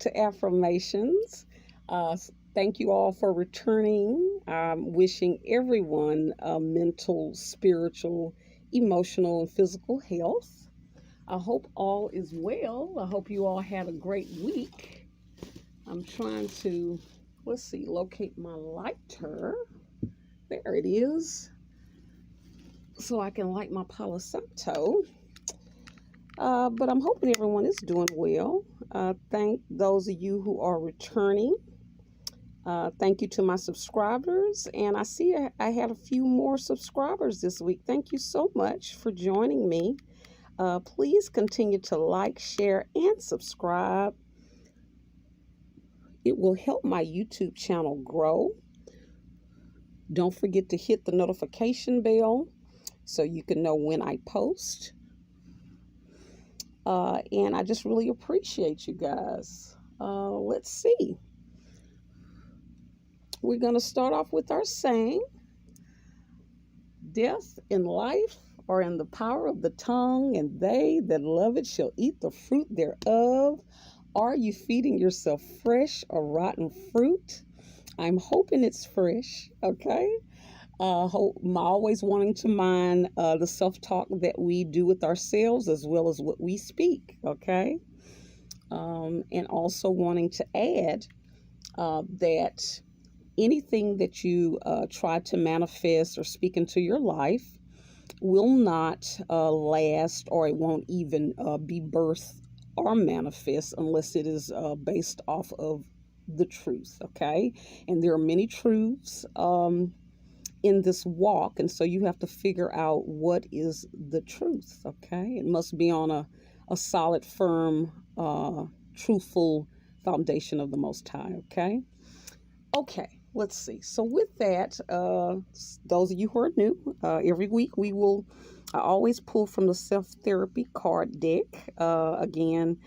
to Affirmations. Thank you all for returning. I'm wishing everyone mental, spiritual, emotional, and physical health. I hope all is well. I hope you all had a great week. I'm trying to, let's see, locate my lighter. There it is. So I can light my Palo Santo. But I'm hoping everyone is doing well. Thank those of you who are returning. Thank you to my subscribers. And I see I had a few more subscribers this week. Thank you so much for joining me. Please continue to like, share, and subscribe. It will help my YouTube channel grow. Don't forget to hit the notification bell so you can know when I post. And I just really appreciate you guys. Let's see. We're going to start off with our saying, death and life are in the power of the tongue, and they that love it shall eat the fruit thereof. Are you feeding yourself fresh or rotten fruit? I'm hoping it's fresh, okay? I'm always wanting to mind the self-talk that we do with ourselves as well as what we speak, okay? And also wanting to add that anything that you try to manifest or speak into your life will not last, or it won't even be birthed or manifest unless it is based off of the truth, okay? And there are many truths in this walk, and so you have to figure out what is the truth, okay? It must be on a solid, firm, truthful foundation of the Most High, okay? Okay, let's see. So with that, those of you who are new, every week I always pull from the self-therapy card deck, again,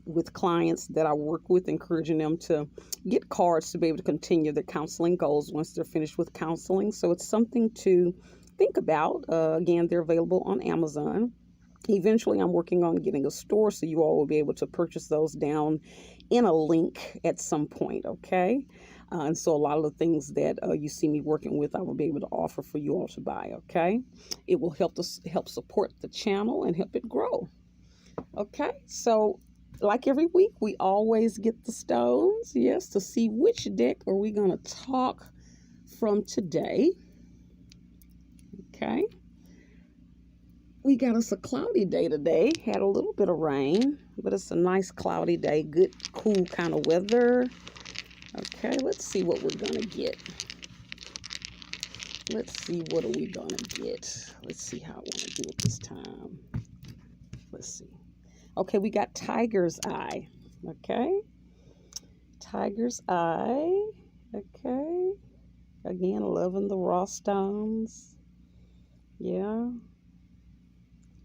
with clients that I work with, encouraging them to get cards to be able to continue their counseling goals once they're finished with counseling. So it's something to think about. Again, they're available on Amazon. Eventually, I'm working on getting a store, so you all will be able to purchase those down in a link at some point, okay? And so a lot of the things that you see me working with, I will be able to offer for you all to buy, okay? It will help support the channel and help it grow. Okay, so like every week, we always get the stones, yes, to see which deck are we going to talk from today. Okay, we got us a cloudy day today, had a little bit of rain, but it's a nice cloudy day, good, cool kind of weather. Okay, let's see what we're going to get. Let's see, what are we going to get? Let's see how I want to do it this time. Let's see. Okay, we got Tiger's Eye. Okay. Tiger's Eye. Okay. Again, loving the raw stones. Yeah.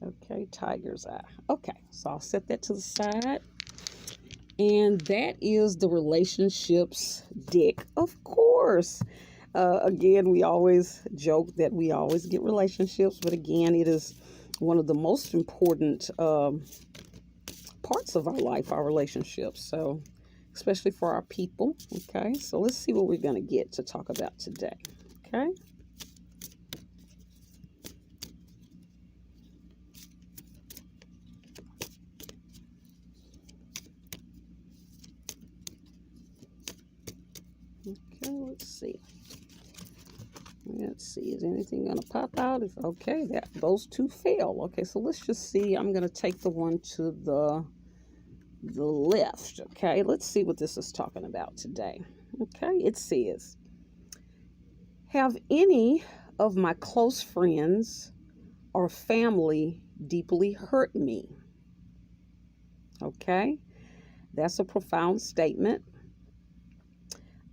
Okay, Tiger's Eye. Okay, so I'll set that to the side. And that is the relationships deck, of course. Again, we always joke that we always get relationships, but again, it is one of the most important parts of our life, our relationships, so especially for our people. Okay, so let's see what we're going to get to talk about today. Okay, let's see. Let's see, is anything going to pop out? Okay, those two fail. Okay, so let's just see. I'm going to take the one to the left. Okay, let's see what this is talking about today. Okay, it says, have any of my close friends or family deeply hurt me? Okay, that's a profound statement.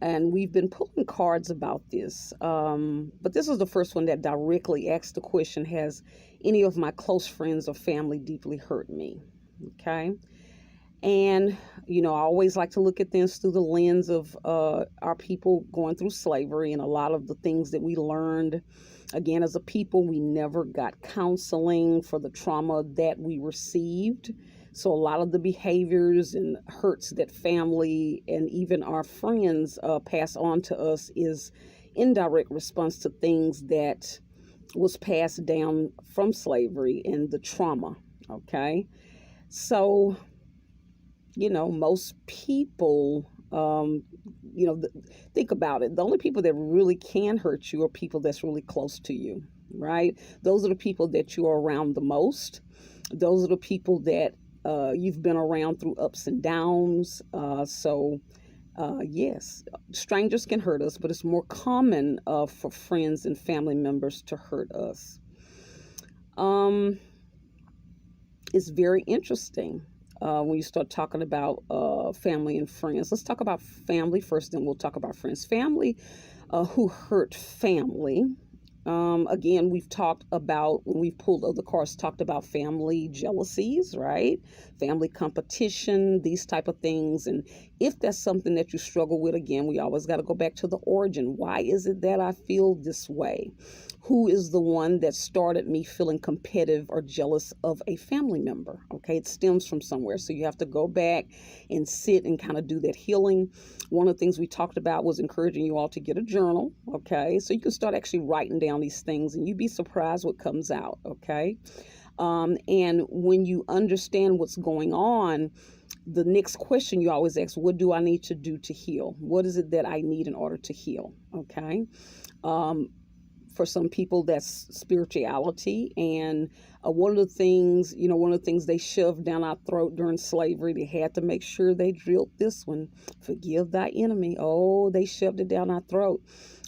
And we've been pulling cards about this. But this is the first one that directly asks the question, has any of my close friends or family deeply hurt me? Okay. And, I always like to look at this through the lens of our people going through slavery, and a lot of the things that we learned. Again, as a people, we never got counseling for the trauma that we received. So a lot of the behaviors and hurts that family and even our friends pass on to us is indirect response to things that was passed down from slavery and the trauma. Okay. So, most people, think about it. The only people that really can hurt you are people that's really close to you, right? Those are the people that you are around the most. Those are the people that you've been around through ups and downs. Yes, strangers can hurt us, but it's more common for friends and family members to hurt us. Um, it's very interesting when you start talking about family and friends. Let's talk about family first, then we'll talk about friends. Family who hurt family. Again, we've talked about, when we've pulled other cards, talked about family jealousies, right? Family competition, these type of things. And if that's something that you struggle with, again, we always got to go back to the origin. Why is it that I feel this way? Who is the one that started me feeling competitive or jealous of a family member? Okay, it stems from somewhere. So you have to go back and sit and kind of do that healing. One of the things we talked about was encouraging you all to get a journal. Okay, so you can start actually writing down these things and you'd be surprised what comes out. Okay. And when you understand what's going on, the next question you always ask, what do I need to do to heal? What is it that I need in order to heal? Okay. For some people, that's spirituality. And one of the things they shoved down our throat during slavery, they had to make sure they drilled this one: forgive thy enemy. Oh, they shoved it down our throat.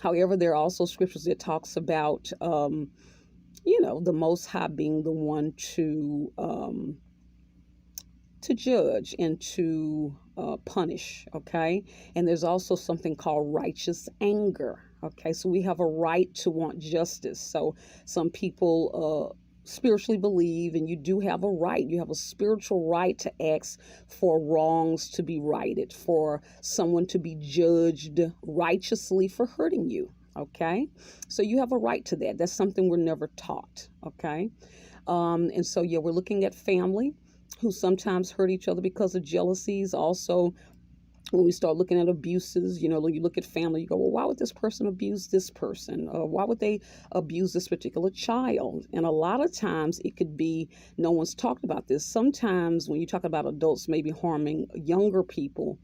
However, there are also scriptures that talks about, the Most High being the one to judge and to punish. Okay. And there's also something called righteous anger. Okay. So we have a right to want justice. So some people spiritually believe, and you do have a right. You have a spiritual right to ask for wrongs to be righted, for someone to be judged righteously for hurting you. Okay. So you have a right to that. That's something we're never taught. Okay. And so, yeah, we're looking at family who sometimes hurt each other because of jealousies. Also, when we start looking at abuses, you look at family, you go, well, why would this person abuse this person? Why would they abuse this particular child? And a lot of times it could be, no one's talked about this. Sometimes when you talk about adults maybe harming younger people,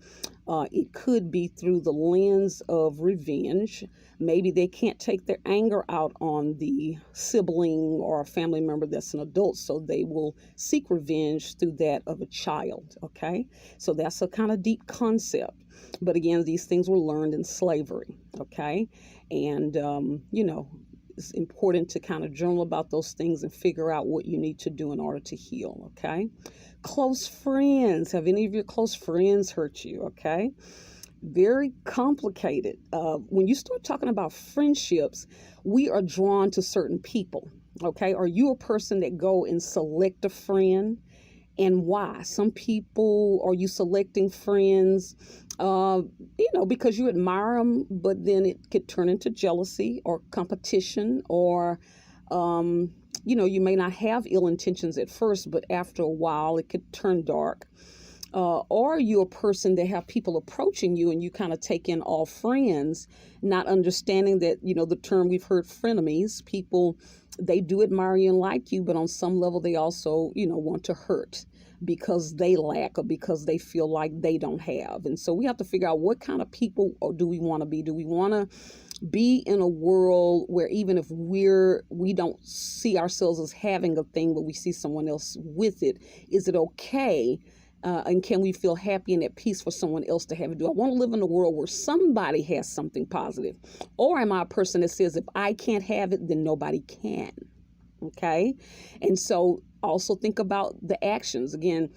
it could be through the lens of revenge. Maybe they can't take their anger out on the sibling or a family member that's an adult, so they will seek revenge through that of a child. Okay, so that's a kind of deep concept. But again, these things were learned in slavery. Okay, and it's important to kind of journal about those things and figure out what you need to do in order to heal. Okay, close friends. Have any of your close friends hurt you? Okay. Very complicated. When you start talking about friendships, we are drawn to certain people. Okay. Are you a person that go and select a friend? And why? Some people, are you selecting friends, because you admire them, but then it could turn into jealousy or competition, or, you may not have ill intentions at first, but after a while it could turn dark. Or you're a person that have people approaching you and you kind of take in all friends, not understanding that, the term we've heard, frenemies. People, they do admire you and like you, but on some level they also, want to hurt because they lack or because they feel like they don't have. And so we have to figure out, what kind of people do we want to be? Do we want to be in a world where even if we don't see ourselves as having a thing, but we see someone else with it, is it okay? And can we feel happy and at peace for someone else to have it? Do I want to live in a world where somebody has something positive? Or am I a person that says, if I can't have it, then nobody can? Okay. And so also think about the actions. Again,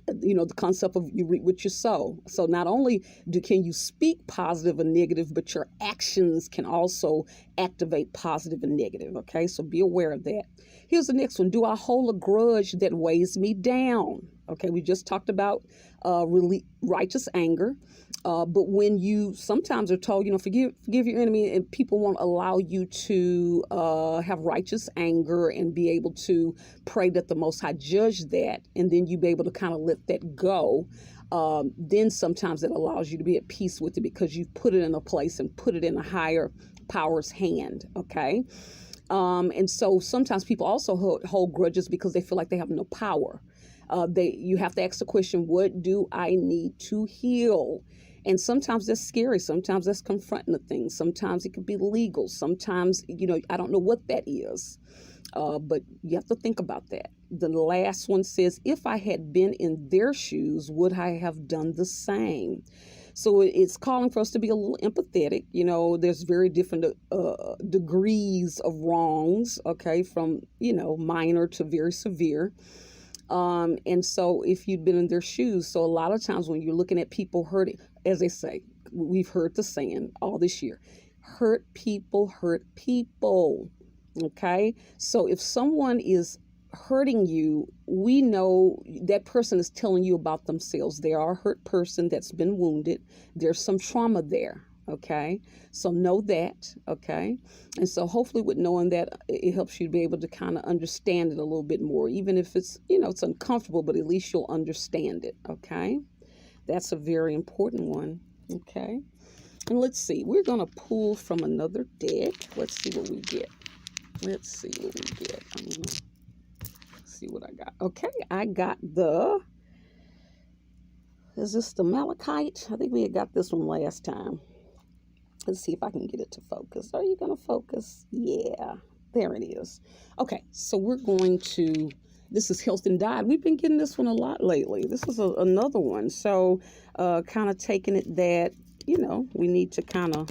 the concept of you reap what you sow. So not only can you speak positive and negative, but your actions can also activate positive and negative. Okay, so be aware of that. Here's the next one. Do I hold a grudge that weighs me down? Okay, we just talked about really righteous anger. But when you sometimes are told, forgive your enemy, and people won't allow you to have righteous anger and be able to pray that the Most High judge that, and then you be able to kind of let that go. Then sometimes it allows you to be at peace with it because you've put it in a place and put it in a higher power's hand. Okay. And so sometimes people also hold grudges because they feel like they have no power. You have to ask the question, what do I need to heal? And sometimes that's scary. Sometimes that's confronting the thing. Sometimes it could be legal. Sometimes, I don't know what that is. But you have to think about that. The last one says, if I had been in their shoes, would I have done the same? So it's calling for us to be a little empathetic. There's very different degrees of wrongs, okay, from, minor to very severe. And so if you'd been in their shoes, so a lot of times when you're looking at people hurting, as they say, we've heard the saying all this year, hurt people, okay? So if someone is hurting you, we know that person is telling you about themselves. They are a hurt person that's been wounded. There's some trauma there. Okay. So know that. Okay. And so hopefully with knowing that, it helps you to be able to kind of understand it a little bit more, even if it's, it's uncomfortable, but at least you'll understand it. Okay. That's a very important one. Okay. And let's see, we're going to pull from another deck. Let's see what we get. I'm going to see what I got. Okay. I got is this the Malachite? I think we had got this one last time. Let's see if I can get it to focus. Are you going to focus? Yeah, there it is. Okay, so we're going to, this is Health and Diet. We've been getting this one a lot lately. This is another one. So kind of taking it that, we need to kind of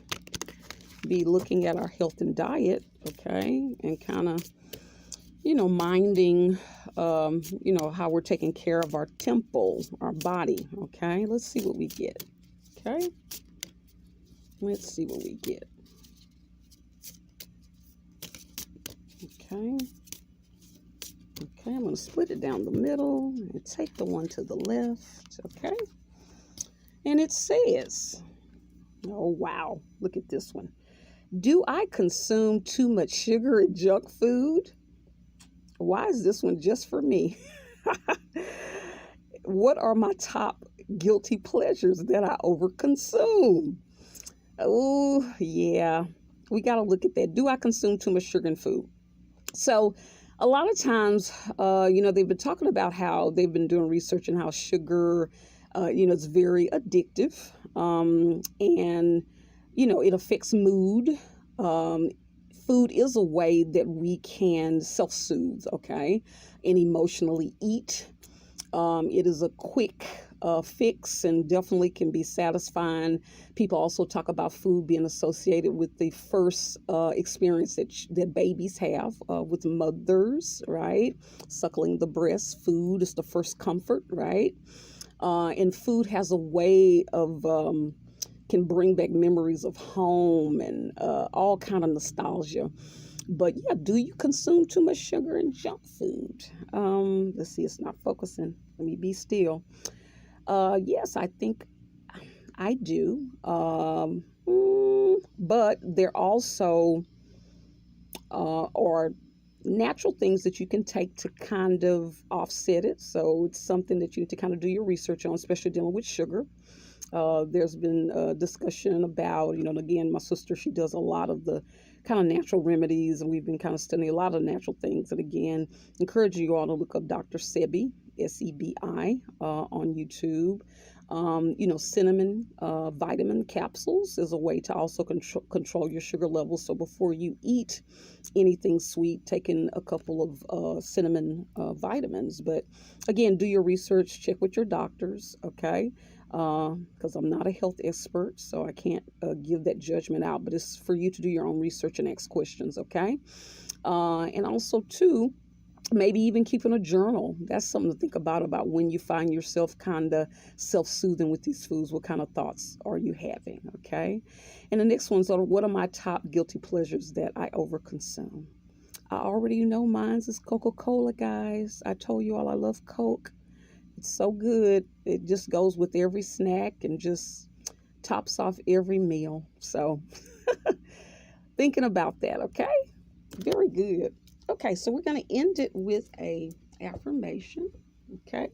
be looking at our health and diet, okay, and kind of, minding, how we're taking care of our temple, our body, okay. Let's see what we get, okay. Let's see what we get. Okay. Okay, I'm going to split it down the middle and take the one to the left. Okay. And it says, oh, wow. Look at this one. Do I consume too much sugar and junk food? Why is this one just for me? What are my top guilty pleasures that I overconsume? Oh, yeah, we got to look at that. Do I consume too much sugar and food? So a lot of times, they've been talking about how they've been doing research on how sugar, it's very addictive. And, it affects mood. Food is a way that we can self-soothe, okay, and emotionally eat. It is a quick fix and definitely can be satisfying. People also talk about food being associated with the first experience that babies have with mothers, right? Suckling the breast. Food is the first comfort, right? And food has a way of can bring back memories of home and all kind of nostalgia. But yeah, do you consume too much sugar and junk food? Let's see, it's not focusing. Let me be still. Yes, I think I do. But there also are natural things that you can take to kind of offset it. So it's something that you need to kind of do your research on, especially dealing with sugar. There's been a discussion about, again, my sister, she does a lot of the kind of natural remedies, and we've been kind of studying a lot of natural things. And again, encourage you all to look up Dr. Sebi, Sebi, on YouTube. Cinnamon vitamin capsules is a way to also control your sugar levels. So before you eat anything sweet, taking a couple of cinnamon vitamins. But again, do your research, check with your doctors, okay? Because I'm not a health expert, so I can't give that judgment out, but it's for you to do your own research and ask questions, okay? And also, too, maybe even keeping a journal. That's something to think about when you find yourself kind of self-soothing with these foods. What kind of thoughts are you having, okay? And the next one's, what are my top guilty pleasures that I overconsume? I already know mine's is Coca-Cola, guys. I told you all I love Coke. It's so good. It just goes with every snack and just tops off every meal. So thinking about that, okay? Very good. Okay, so we're going to end it with a affirmation, okay?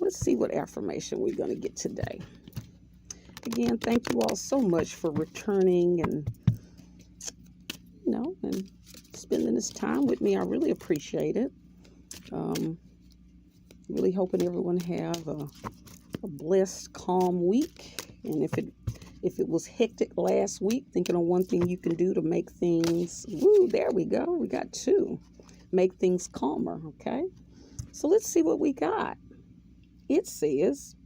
Let's see what affirmation we're going to get today. Again, thank you all so much for returning and and spending this time with me. I really appreciate it. Really hoping everyone have a blessed, calm week. And if it was hectic last week, thinking of one thing you can do to make things, there we go. We got two. Make things calmer, okay? So let's see what we got. It says,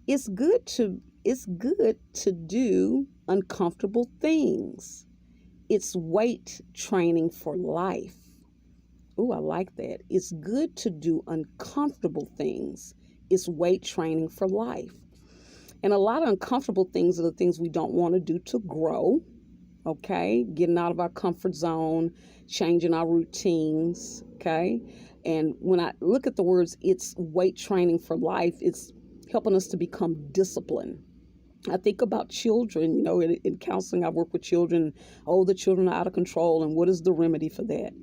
it's good to do uncomfortable things. It's weight training for life. Ooh, I like that. It's good to do uncomfortable things. It's weight training for life. And a lot of uncomfortable things are the things we don't want to do to grow, okay? Getting out of our comfort zone, changing our routines, okay? And when I look at the words, it's weight training for life, it's helping us to become disciplined. I think about children, in counseling, I work with children. Oh, the children are out of control. And what is the remedy for that?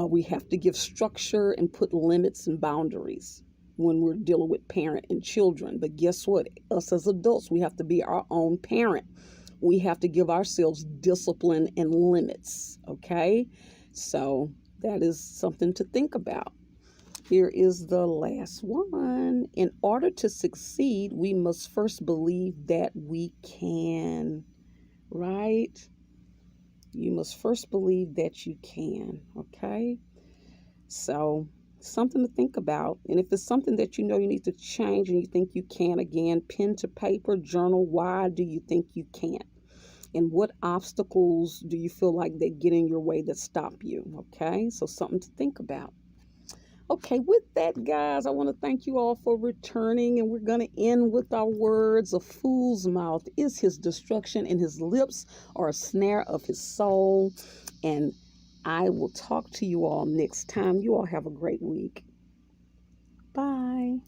We have to give structure and put limits and boundaries when we're dealing with parent and children. But guess what? Us as adults, we have to be our own parent. We have to give ourselves discipline and limits, okay? So that is something to think about. Here is the last one. In order to succeed, we must first believe that we can, right? You must first believe that you can, okay? So something to think about. And if it's something that you need to change and you think you can, again, pen to paper, journal, why do you think you can't? And what obstacles do you feel like that get in your way that stop you, okay? So something to think about. Okay, with that, guys, I want to thank you all for returning, and we're going to end with our words. A fool's mouth is his destruction, and his lips are a snare of his soul. And I will talk to you all next time. You all have a great week. Bye.